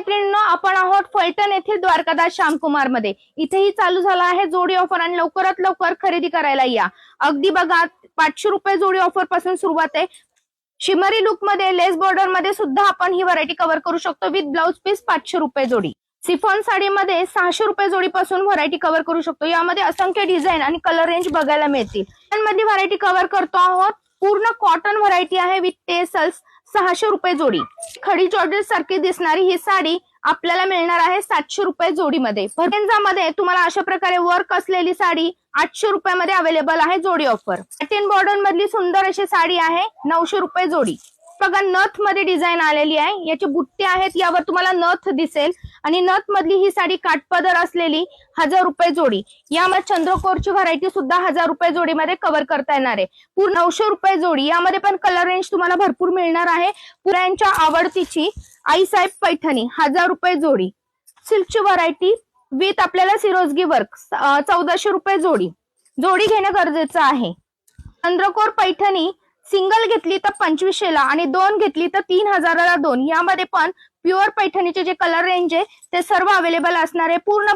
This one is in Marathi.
मैत्रिणींनो, आपण आहोत फलटण येथील द्वारकादास श्यामकुमार मध्ये. इथेही चालू झाला आहे जोडी ऑफर आणि लवकरात लवकर खरेदी करायला या. अगदी बघा, 500 रुपये जोडी ऑफर पासून सुरुवात आहे. शिमरी लुक मध्ये, लेस बॉर्डर मध्ये सुद्धा आपण ही व्हरायटी कव्हर करू शकतो विथ ब्लाउज पीस. 500 रुपये जोडी. सिफॉन साडीमध्ये 600 रुपये जोडी पासून व्हरायटी कव्हर करू शकतो. यामध्ये असंख्य डिझाईन आणि कलर रेंज बघायला मिळतील. मधली व्हरायटी कव्हर करतो आहोत. पूर्ण कॉटन व्हरायटी आहे विथ टेसल्स. 600 रुपये जोडी. खडी जॉर्जेट सारखी दिसणारी ही साडी आपल्याला मिळणार आहे 700 रुपये जोडीमध्ये. मध्ये तुम्हाला अशा प्रकारे वर्क असलेली साडी 800 रुपयामध्ये अवेलेबल आहे जोडी ऑफर. सॅटिन बॉर्डर मधली सुंदर अशी साडी आहे 900 रुपये जोडी. बघा, नथ मध्ये डिझाईन आलेली आहे. याची बुट्टे आहेत, यावर तुम्हाला नथ दिसेल आणि नथ मधली ही साडी काठपदर असलेली 1000 रुपये जोडी. यामध्ये चंद्रकोरची व्हरायटी सुद्धा 1000 रुपये जोडीमध्ये कव्हर करता येणार आहे. पूर्ण 900 रुपये जोडी. यामध्ये पण कलर रेंज तुम्हाला भरपूर मिळणार आहे. पुऱ्यांच्या आवडतीची आईसाहेब पैठणी 1000 रुपये जोडी. सिल्कची व्हरायटी विथ आपल्याला सिरोजगी वर्क 1400 रुपये जोडी. जोडी घेणं गरजेचं आहे. चंद्रकोर पैठणी सिंगल घेतली तर 2500 ला आणि 2 घेतली तर 3000 ला 2. यामध्ये पण प्युअर पैठणीचे जे कलर रेंज आहे ते सर्व अवेलेबल असणार आहे. पूर्ण